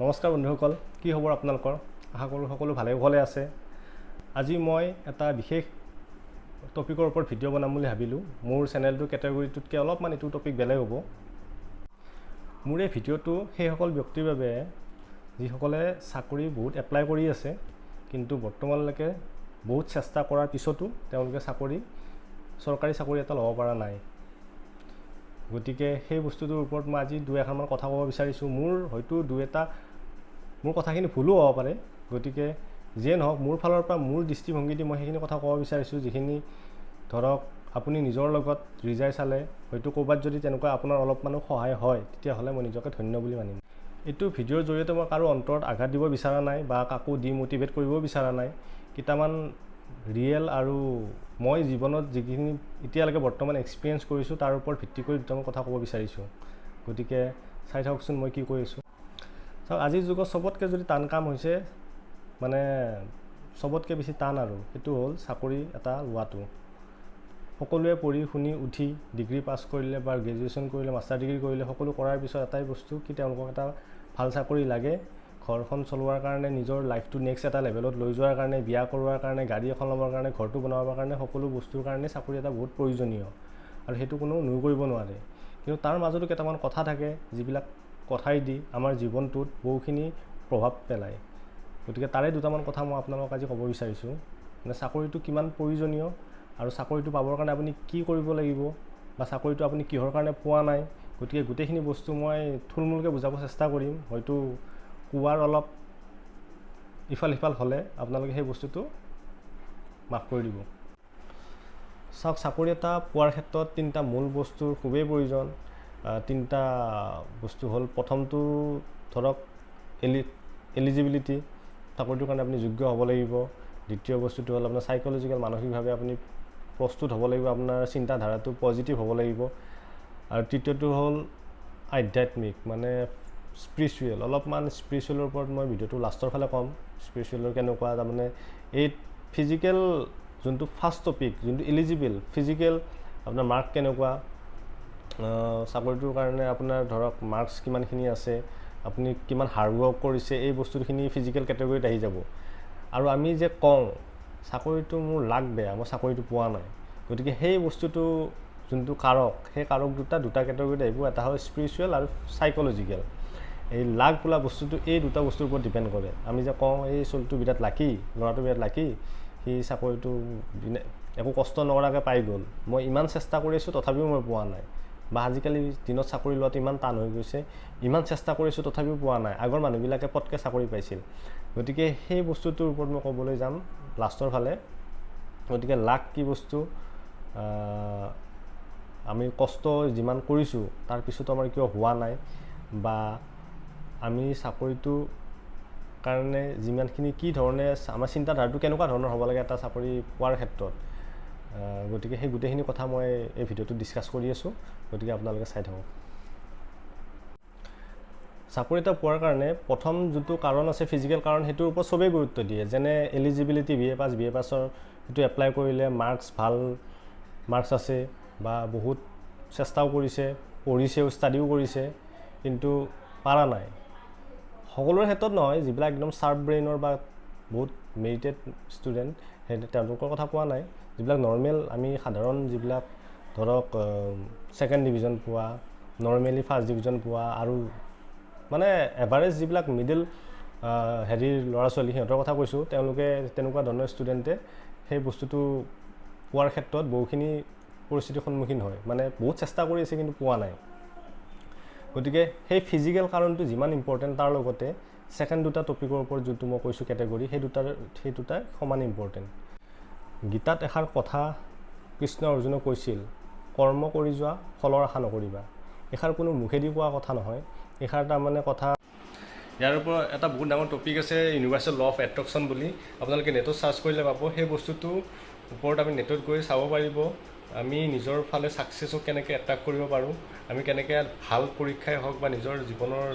নমস্কাৰ বন্ধুসকল, কি খবৰ আপোনালোকৰ? আশা কৰোঁ সকলো ভালে কুশলে আছে। আজি মই এটা বিশেষ টপিকৰ ওপৰত ভিডিঅ' বনাম বুলি ভাবিলোঁ। মোৰ চেনেলটোৰ কেটেগৰীটোতকৈ অলপমান এইটো টপিক বেলেগ হ'ব। মোৰ এই ভিডিঅ'টো সেইসকল ব্যক্তিৰ বাবে যিসকলে চাকৰি বহুত এপ্লাই কৰি আছে, কিন্তু বৰ্তমানলৈকে বহুত চেষ্টা কৰাৰ পিছতো তেওঁলোকে চৰকাৰী চাকৰি এটা ল'ব পৰা নাই। গতিকে সেই বস্তুটোৰ ওপৰত মই আজি দুই এষাৰমান কথা ক'ব বিচাৰিছোঁ। হয়তো মোৰ কথাখিনি ভুলো হ'ব পাৰে। গতিকে যিয়ে নহওক, মোৰ ফালৰ পৰা মোৰ দৃষ্টিভংগী দি মই সেইখিনি কথা ক'ব বিচাৰিছোঁ, যিখিনি ধৰক আপুনি নিজৰ লগত ৰিজাই চালে হয়তো ক'ৰবাত যদি তেনেকুৱা আপোনাৰ অলপমানো সহায় হয়, তেতিয়াহ'লে মই নিজকে ধন্য বুলি মানিম। এইটো ভিডিঅ'ৰ জৰিয়তে মই কাৰো অন্তৰত আঘাত দিব বিচৰা নাই বা কাকো ডিম'টিভেট কৰিব বিচৰা নাই। কেইটামান ৰিয়েল আৰু মই জীৱনত যিখিনি এতিয়ালৈকে বৰ্তমান এক্সপিৰিয়েঞ্চ কৰিছোঁ তাৰ ওপৰত ভিত্তি কৰি দুটামান কথা ক'ব বিচাৰিছোঁ। গতিকে চাই থাককচোন মই কি কৈ আছোঁ। চাওক, আজিৰ যুগত চবতকৈ যদি টান কাম হৈছে, মানে চবতকৈ বেছি টান, আৰু সেইটো হ'ল চাকৰি এটা লোৱাটো। সকলোৱে পঢ়ি শুনি উঠি ডিগ্ৰী পাছ কৰিলে বা গ্ৰেজুৱেশ্যন কৰিলে, মাষ্টাৰ ডিগ্ৰী কৰিলে, সকলো কৰাৰ পিছত এটাই বস্তু কি তেওঁলোকক এটা ভাল চাকৰি লাগে। ঘৰখন চলোৱাৰ কাৰণে, নিজৰ লাইফটো নেক্সট এটা লেভেলত লৈ যোৱাৰ কাৰণে, বিয়া কৰোৱাৰ কাৰণে, গাড়ী এখন ল'বৰ কাৰণে, ঘৰটো বনাবৰ কাৰণে, সকলো বস্তুৰ কাৰণে চাকৰি এটা বহুত প্ৰয়োজনীয়, আৰু সেইটো কোনো নুই কৰিব নোৱাৰে। কিন্তু তাৰ মাজতো কেইটামান কথা থাকে, যিবিলাক কথাই দি আমাৰ জীৱনটোত বহুখিনি প্ৰভাৱ পেলায়। গতিকে তাৰে দুটামান কথা মই আপোনালোকক আজি ক'ব বিচাৰিছোঁ। মানে চাকৰিটো কিমান প্ৰয়োজনীয়, আৰু চাকৰিটো পাবৰ কাৰণে আপুনি কি কৰিব লাগিব, বা চাকৰিটো আপুনি কিহৰ কাৰণে পোৱা নাই। গতিকে গোটেইখিনি বস্তু মই থুলমূলকৈ বুজাব চেষ্টা কৰিম। হয়তো কোৱাৰ অলপ ইফাল সিফাল হ'লে আপোনালোকে সেই বস্তুটো মাফ কৰি দিব। চাওক, চাকৰি এটা পোৱাৰ ক্ষেত্ৰত তিনিটা মূল বস্তুৰ খুবেই প্ৰয়োজন। তিনিটা বস্তু হ'ল, প্ৰথমটো ধৰক এলিজিবিলিটি, চাকৰিটোৰ কাৰণে আপুনি যোগ্য হ'ব লাগিব। দ্বিতীয় বস্তুটো হ'ল আপোনাৰ চাইক'লজিকেল, মানসিকভাৱে আপুনি প্ৰস্তুত হ'ব লাগিব, আপোনাৰ চিন্তাধাৰাটো পজিটিভ হ'ব লাগিব। আৰু তৃতীয়টো হ'ল আধ্যাত্মিক, মানে স্পিৰিচুৱেল। অলপমান স্পিৰিচুৱেলৰ ওপৰত মই ভিডিঅ'টো লাষ্টৰ ফালে ক'ম। স্পিৰিচুৱেলৰ কেনেকুৱা, তাৰমানে এই ফিজিকেল যোনটো ফাৰ্ষ্ট টপিক, যোনটো এলিজিবল ফিজিকেল, আপোনাৰ মাৰ্ক কেনেকুৱা, চাকৰিটোৰ কাৰণে আপোনাৰ ধৰক মাৰ্কছ কিমানখিনি আছে, আপুনি কিমান হাৰ্ডৱৰ্ক কৰিছে, এই বস্তুখিনি ফিজিকেল কেটেগৰীত আহি যাব। আৰু আমি যে কওঁ চাকৰিটো মোৰ লাক বেয়া, মই চাকৰিটো পোৱা নাই, গতিকে সেই বস্তুটো যোনটো কাৰক, সেই কাৰক দুটা কেটেগৰীত আহিব। এটা হ'ল স্পিৰিচুৱেল আৰু চাইক'লজিকেল। এই লাক বোলা বস্তুটো এই দুটা বস্তুৰ ওপৰত ডিপেণ্ড কৰে। আমি যে কওঁ এই ছোৱালীটো বিৰাট লাকি, ল'ৰাটো বিৰাট লাকি, সি চাকৰিটো একো কষ্ট নকৰাকৈ পাই গ'ল, মই ইমান চেষ্টা কৰি আছোঁ তথাপিও মই পোৱা নাই। বা আজিকালি দিনত চাকৰি লোৱাটো ইমান টান হৈ গৈছে, ইমান চেষ্টা কৰিছোঁ তথাপিও পোৱা নাই। আগৰ মানুহবিলাকে পটকৈ চাকৰি পাইছিল। গতিকে সেই বস্তুটোৰ ওপৰত মই ক'বলৈ যাম লাষ্টৰ ফালে। গতিকে লাক কি বস্তু, আমি কষ্ট যিমান কৰিছোঁ তাৰপিছতো আমাৰ কিয় হোৱা নাই, বা আমি চাকৰিটো কাৰণে যিমানখিনি কি ধৰণে আমাৰ চিন্তাধাৰাটো কেনেকুৱা ধৰণৰ হ'ব লাগে এটা চাকৰি পোৱাৰ ক্ষেত্ৰত। গতিকে সেই গোটেইখিনি কথা মই এই ভিডিঅ'টোত ডিছকাছ কৰি আছোঁ। গতিকে আপোনালোকে চাই থাকক। চাকৰি এটা পোৱাৰ কাৰণে প্ৰথম যোনটো কাৰণ আছে, ফিজিকেল কাৰণ, সেইটোৰ ওপৰত চবেই গুৰুত্ব দিয়ে। যেনে এলিজিবিলিটি, বি এ পাছৰ সেইটো এপ্লাই কৰিলে ভাল মাৰ্কছ আছে, বা বহুত চেষ্টাও কৰিছে, পঢ়িছেও, ষ্টাডিও কৰিছে, কিন্তু পাৰা নাই। সকলোৰে ক্ষেত্ৰত নহয়, যিবিলাক একদম শ্বাৰ্প ব্ৰেইনৰ বা বহুত মেৰিটেড ষ্টুডেণ্ট, তেওঁলোকৰ কথা কোৱা নাই। যিবিলাক নৰ্মেল, আমি সাধাৰণ যিবিলাক ধৰক ছেকেণ্ড ডিভিজন পোৱা, নৰ্মেলি ফাৰ্ষ্ট ডিভিজন পোৱা, আৰু মানে এভাৰেজ যিবিলাক মিডিল ল'ৰা ছোৱালী, সিহঁতৰ কথা কৈছোঁ। তেওঁলোকে তেনেকুৱা ধৰণৰ ষ্টুডেণ্টে সেই বস্তুটো পোৱাৰ ক্ষেত্ৰত বহুখিনি পৰিস্থিতিৰ সন্মুখীন হয়, মানে বহুত চেষ্টা কৰি আছে কিন্তু পোৱা নাই। গতিকে সেই ফিজিকেল কাৰণটো যিমান ইম্পৰ্টেণ্ট, তাৰ লগতে ছেকেণ্ড দুটা টপিকৰ ওপৰত যোনটো মই কৈছোঁ কেটেগৰী, সেই দুটাই সমান ইম্পৰ্টেণ্ট। গীতাত এষাৰ কথা কৃষ্ণ অৰ্জুনক কৈছিল, কৰ্ম কৰি যোৱা, ফলৰ আশা নকৰিবা। এষাৰ কোনো মুখেদি কোৱা কথা নহয়, এষাৰ তাৰমানে কথা। ইয়াৰ ওপৰত এটা বহুত ডাঙৰ টপিক আছে, ইউনিভাৰ্চেল ল অফ এট্ৰেকশ্যন বুলি। আপোনালোকে নেটত চাৰ্চ কৰিলে পাব। সেই বস্তুটোৰ ওপৰত আমি নেটত গৈ চাব পাৰিব। আমি নিজৰ ফালে ছাকচেছক কেনেকৈ এট্ৰেক্ট কৰিব পাৰোঁ, আমি কেনেকৈ ভাল পৰীক্ষাই হওক বা নিজৰ জীৱনৰ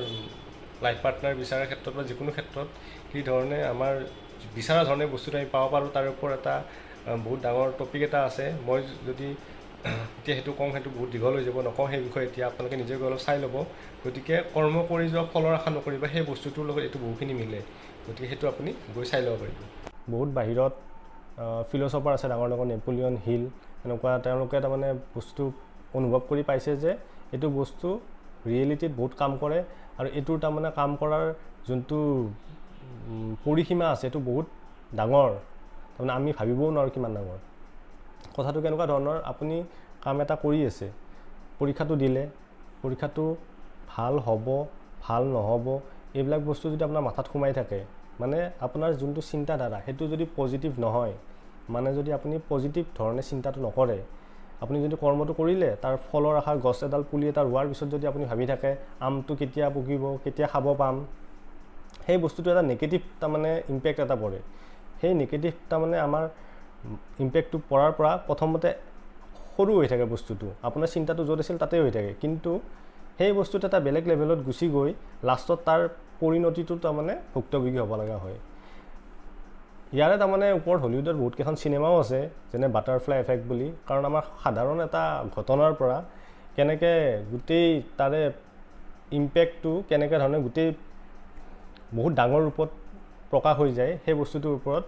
লাইফ পাৰ্টনাৰ বিচৰাৰ ক্ষেত্ৰত বা যিকোনো ক্ষেত্ৰত কি ধৰণে আমাৰ বিচৰা ধৰণে বস্তুটো আমি পাব পাৰোঁ, তাৰ ওপৰত এটা বহুত ডাঙৰ টপিক এটা আছে। মই যদি এতিয়া সেইটো কওঁ, সেইটো বহুত দীঘল হৈ যাব, নকওঁ সেই বিষয়ে এতিয়া, আপোনালোকে নিজে গৈ অলপ চাই ল'ব। গতিকে কৰ্ম কৰি যোৱা ফলৰ আশা নকৰিব, সেই বস্তুটোৰ লগত এইটো বহুখিনি মিলে। গতিকে সেইটো আপুনি গৈ চাই ল'ব পাৰিব। বহুত বাহিৰত ফিলচফাৰ আছে ডাঙৰ ডাঙৰ, নেপোলিয়ন হিল এনেকুৱা, তেওঁলোকে তাৰমানে বস্তু অনুভৱ কৰি পাইছে যে এইটো বস্তু ৰিয়েলিটিত বহুত কাম কৰে, আৰু এইটোৰ তাৰমানে কাম কৰাৰ যোনটো পৰিসীমা আছে এইটো বহুত ডাঙৰ, তাৰমানে আমি ভাবিবও নোৱাৰোঁ কিমান ডাঙৰ। কথাটো কেনেকুৱা ধৰণৰ, আপুনি কাম এটা কৰি আছে, পৰীক্ষাটো দিলে, পৰীক্ষাটো ভাল হ'ব ভাল নহ'ব এইবিলাক বস্তু যদি আপোনাৰ মাথাত সোমাই থাকে, মানে আপোনাৰ যোনটো চিন্তাধাৰা সেইটো যদি পজিটিভ নহয়, মানে যদি আপুনি পজিটিভ ধৰণে চিন্তাটো নকৰে, আপুনি যদি কৰ্মটো কৰিলে তাৰ ফলৰ আশাৰ গছ এডাল পুলি এটা ৰোৱাৰ পিছত যদি আপুনি ভাবি থাকে আমটো কেতিয়া পকিব, কেতিয়া খাব পাম, সেই বস্তুটো এটা নেগেটিভ তাৰমানে ইম্পেক্ট এটা পৰে। সেই নেগেটিভ তাৰমানে আমাৰ ইম্পেক্টটো পৰাৰ পৰা প্ৰথমতে সৰু হৈ থাকে বস্তুটো, আপোনাৰ চিন্তাটো য'ত আছিল তাতেই হৈ থাকে, কিন্তু সেই বস্তুটো এটা বেলেগ লেভেলত গুচি গৈ লাষ্টত তাৰ পৰিণতিটো তাৰমানে ভুক্তভোগী হ'ব লগা হয়। ইয়াৰে তাৰমানে ওপৰত হলিউডৰ বহুতকেইখন চিনেমাও আছে, যেনে বাটাৰফ্লাই এফেক্ট বুলি, কাৰণ আমাৰ সাধাৰণ এটা ঘটনাৰ পৰা কেনেকৈ গোটেই তাৰে ইম্পেক্টটো কেনেকৈ ধৰণে গোটেই বহুত ডাঙৰ ৰূপত প্ৰকাশ হৈ যায়, সেই বস্তুটোৰ ওপৰত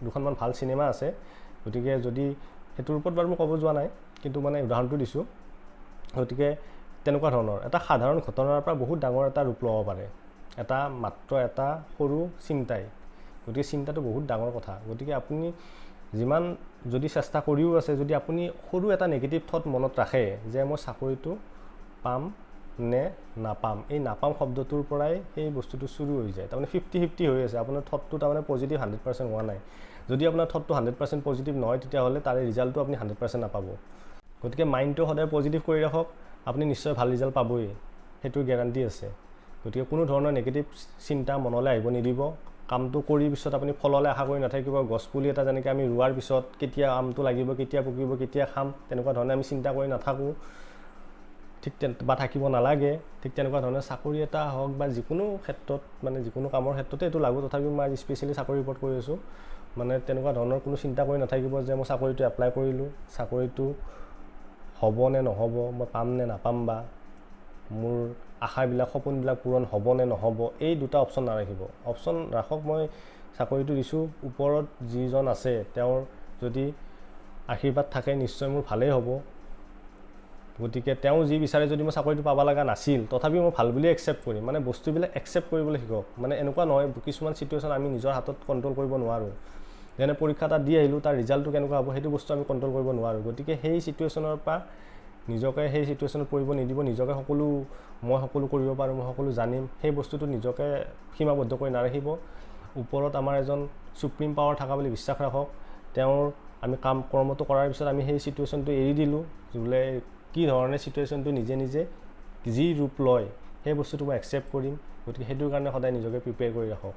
দুখনমান ভাল চিনেমা আছে। গতিকে যদি সেইটোৰ ওপৰত বাৰু মই ক'ব যোৱা নাই, কিন্তু মানে উদাহৰণটো দিছোঁ। গতিকে তেনেকুৱা ধৰণৰ এটা সাধাৰণ ঘটনাৰ পৰা বহুত ডাঙৰ এটা ৰূপ ল'ব পাৰে, এটা মাত্ৰ এটা সৰু চিন্তাই। গতিকে চিন্তাটো বহুত ডাঙৰ কথা। গতিকে আপুনি যিমান যদি চেষ্টা কৰিও আছে, যদি আপুনি সৰু এটা নেগেটিভ থট মনত ৰাখে যে মই চাকৰিটো পাম নে নাপাম, এই নাপাম শব্দটোৰ পৰাই সেই বস্তুটো চুৰু হৈ যায়। তাৰমানে 50-50 হৈ আছে, আপোনাৰ থটটো তাৰমানে পজিটিভ 100% হোৱা নাই। যদি আপোনাৰ থটটো 100% পজিটিভ নহয়, তেতিয়াহ'লে তাৰে ৰিজাল্টটো আপুনি 100% নাপাব। গতিকে মাইণ্ডটো সদায় পজিটিভ কৰি ৰাখক, আপুনি নিশ্চয় ভাল ৰিজাল্ট পাবই, সেইটোৰ গেৰাণ্টি আছে। গতিকে কোনো ধৰণৰ নেগেটিভ চিন্তা মনলৈ আহিব নিদিব। কামটো কৰি পিছত আপুনি ফললৈ আশা কৰি নাথাকিব। গছপুলি এটা যেনেকৈ আমি ৰোৱাৰ পিছত কেতিয়া আমটো লাগিব, কেতিয়া পকিব, কেতিয়া খাম, তেনেকুৱা ধৰণে আমি চিন্তা কৰি নাথাকোঁ, ঠিক বা থাকিব নালাগে। ঠিক তেনেকুৱা ধৰণে চাকৰি এটা হওক বা যিকোনো ক্ষেত্ৰত, মানে যিকোনো কামৰ ক্ষেত্ৰতে এইটো লাগু। তথাপিও মই আজি স্পেচিয়েলি চাকৰিৰ ওপৰত কৈ আছোঁ। মানে তেনেকুৱা ধৰণৰ কোনো চিন্তা কৰি নাথাকিব যে মই চাকৰিটো এপ্লাই কৰিলোঁ, চাকৰিটো হ'ব নে নহ'ব, মই পাম নে নাপাম, বা মোৰ আশাবিলাক সপোনবিলাক পূৰণ হ'ব নে নহ'ব, এই দুটা অপশ্যন নাৰাখিব। অপশ্যন ৰাখক মই চাকৰিটো দিছোঁ, ওপৰত যিজন আছে তেওঁৰ যদি আশীৰ্বাদ থাকে নিশ্চয় মোৰ ভালেই হ'ব। গতিকে তেওঁ যি বিচাৰে, যদি মই চাকৰিটো পাব লগা নাছিল তথাপিও মই ভাল বুলি একচেপ্ট কৰিম। মানে বস্তুবিলাক একচেপ্ট কৰিবলৈ শিকক। মানে এনেকুৱা নহয়, কিছুমান চিটুৱেশ্যন আমি নিজৰ হাতত কণ্ট্ৰল কৰিব নোৱাৰোঁ। যেনে পৰীক্ষা এটা দি আহিলোঁ, তাৰ ৰিজাল্টটো কেনেকুৱা হ'ব সেইটো বস্তু আমি কণ্ট্ৰল কৰিব নোৱাৰোঁ। গতিকে সেই চিটুৱেশ্যনৰ পৰা নিজকে সেই চিটুৱেশ্যনত পৰিব নিদিব। নিজকে মই সকলো কৰিব পাৰোঁ, মই সকলো জানিম, সেই বস্তুটো নিজকে সীমাবদ্ধ কৰি নাৰাখিব। ওপৰত আমাৰ এজন চুপ্ৰিম পাৱাৰ থকা বুলি বিশ্বাস ৰাখক। আমি কৰ্মটো কৰাৰ পিছত আমি সেই চিটুৱেশ্যনটো এৰি দিলোঁ, বোলে কি ধৰণে চিটুৱেশ্যনটো নিজে নিজে যি ৰূপ লয় সেই বস্তুটো মই একচেপ্ট কৰিম। গতিকে সেইটোৰ কাৰণে সদায় নিজকে প্ৰিপেয়াৰ কৰি ৰাখক।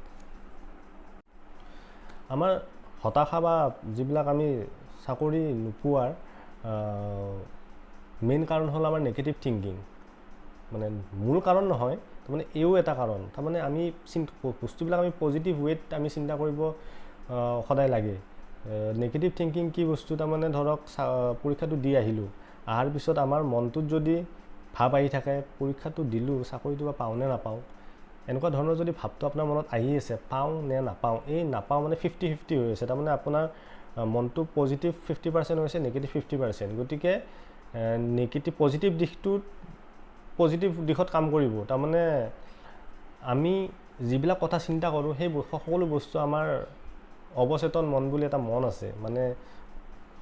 আমাৰ হতাশা বা যিবিলাক আমি চাকৰি নোপোৱাৰ মেইন কাৰণ হ'ল আমাৰ নেগেটিভ থিংকিং। মানে মূল কাৰণ নহয়, তাৰমানে এইও এটা কাৰণ। তাৰমানে আমি বস্তুবিলাক আমি পজিটিভ ৱেত আমি চিন্তা কৰিব সদায় লাগে। নেগেটিভ থিংকিং কি বস্তু, তাৰমানে ধৰক পৰীক্ষাটো দি আহিলোঁ, অহাৰ পিছত আমাৰ মনটোত যদি ভাৱ আহি থাকে পৰীক্ষাটো দিলোঁ, চাকৰিটো বা পাওঁ নে নাপাওঁ, এনেকুৱা ধৰণৰ যদি ভাৱটো আপোনাৰ মনত আহি আছে, পাওঁ নে নাপাওঁ, এই নাপাওঁ মানে 50-50 হৈ আছে। তাৰমানে আপোনাৰ মনটো পজিটিভ 50% হৈছে, নেগেটিভ 50%। গতিকে পজিটিভ দিশত কাম কৰিব। তাৰমানে আমি যিবিলাক কথা চিন্তা কৰোঁ সেই সকলো বস্তু আমাৰ অৱচেতন মন বুলি এটা মন আছে, মানে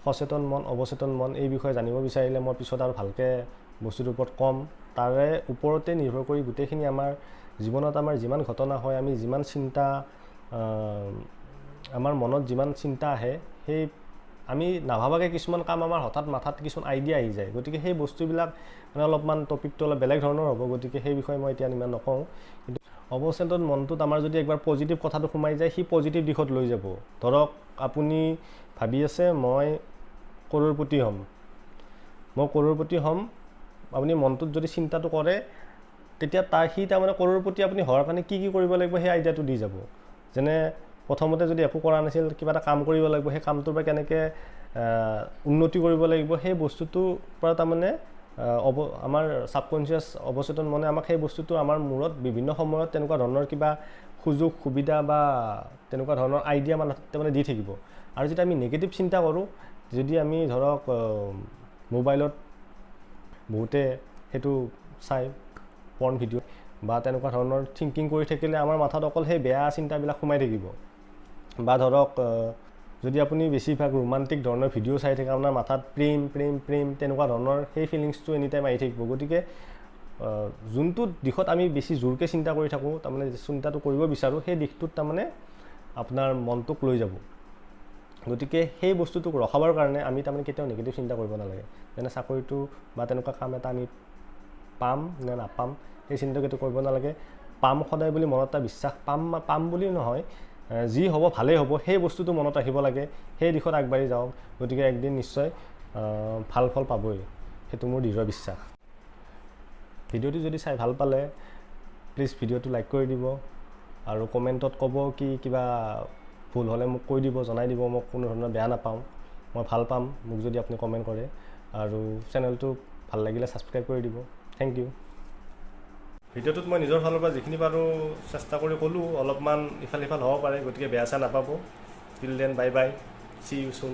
সচেতন মন, অৱচেতন মন। এই বিষয়ে জানিব বিচাৰিলে মই পিছত আৰু ভালকৈ বস্তুটোৰ ওপৰত ক'ম। তাৰে ওপৰতে নিৰ্ভৰ কৰি গোটেইখিনি আমাৰ জীৱনত আমাৰ যিমান ঘটনা হয়, আমি যিমান চিন্তা, আমাৰ মনত যিমান চিন্তা আহে, সেই আমি নাভাবাকৈ কিছুমান কাম আমাৰ হঠাৎ মাথাত কিছুমান আইডিয়া আহি যায়। গতিকে সেই বস্তুবিলাক মানে অলপমান টপিকটো অলপ বেলেগ ধৰণৰ হ'ব। গতিকে সেই বিষয়ে মই এতিয়া ইমান নকওঁ। কিন্তু অৱচেতন মনটোত আমাৰ যদি একবাৰ পজিটিভ কথাটো সোমাই যায়, সি পজিটিভ দিশত লৈ যাব। ধৰক আপুনি ভাবি আছে মই কৰোৰপতি হ'ম, আপুনি মনটোত যদি চিন্তাটো কৰে, তেতিয়া সি তাৰমানে কৰোৰপতি আপুনি হোৱাৰ কাৰণে কি কৰিব লাগিব সেই আইডিয়াটো দি যাব। যেনে প্ৰথমতে যদি একো কৰা নাছিল, কিবা এটা কাম কৰিব লাগিব, সেই কামটোৰ পৰা কেনেকৈ উন্নতি কৰিব লাগিব, সেই বস্তুটোৰ পৰা তাৰমানে আমাৰ ছাবকনচিয়াছ অৱচেতন মনে আমাক সেই বস্তুটো আমাৰ মূৰত বিভিন্ন সময়ত তেনেকুৱা ধৰণৰ কিবা সুযোগ সুবিধা বা তেনেকুৱা ধৰণৰ আইডিয়া মানে দি থাকিব। আৰু যেতিয়া আমি নিগেটিভ চিন্তা কৰোঁ, যদি আমি ধৰক মোবাইলত বহুতে সেইটো চাই পৰ্ণ ভিডিঅ' বা তেনেকুৱা ধৰণৰ থিংকিং কৰি থাকিলে আমাৰ মাথাত অকল সেই বেয়া চিন্তাবিলাক সোমাই থাকিব। বা ধৰক যদি আপুনি বেছিভাগ ৰোমান্টিক ধৰণৰ ভিডিঅ' চাই থাকে, আপোনাৰ মাথাত প্ৰেম প্ৰেম প্ৰেম তেনেকুৱা ধৰণৰ সেই ফিলিংছটো এনি টাইম আহি থাকিব। গতিকে যোনটো দিশত আমি বেছি জোৰকৈ চিন্তা কৰি থাকোঁ, তাৰমানে চিন্তাটো কৰিব বিচাৰোঁ, সেই দিশটোত তাৰমানে আপোনাৰ মনটোক লৈ যাব। গতিকে সেই বস্তুটোক ৰখাবৰ কাৰণে আমি তাৰমানে কেতিয়াও নিগেটিভ চিন্তা কৰিব নালাগে। যেনে চাকৰিটো বা তেনেকুৱা কাম এটা আমি পাম নে নাপাম, সেই চিন্তা কেতিয়াও কৰিব নালাগে। পাম সদায় বুলি মনত এটা বিশ্বাস, পাম বুলি নহয়, যি হ'ব ভালেই হ'ব, সেই বস্তুটো মনত ৰাখিব লাগে, সেই দিশত আগবাঢ়ি যাওক। গতিকে একদিন নিশ্চয় ভাল ফল পাবই, সেইটো মোৰ দৃঢ় বিশ্বাস। ভিডিঅ'টো যদি চাই ভাল পালে প্লিজ ভিডিঅ'টো লাইক কৰি দিব, আৰু কমেণ্টত ক'ব কি কিবা ভুল হ'লে মোক কৈ দিব, জনাই দিব। মোক কোনো ধৰণৰ বেয়া নাপাওঁ, মই ভাল পাম মোক যদি আপুনি কমেণ্ট কৰে। আৰু চেনেলটো ভাল লাগিলে ছাবস্ক্ৰাইব কৰি দিব। Thank you. ভিডিঅ'টোত মই নিজৰ ফালৰ পৰা যিখিনি পাৰোঁ চেষ্টা কৰি ক'লোঁ, অলপমান ইফাল সিফাল হ'ব পাৰে, গতিকে বেয়া চেয়া নাপাব। Till then bye bye, see you চুন।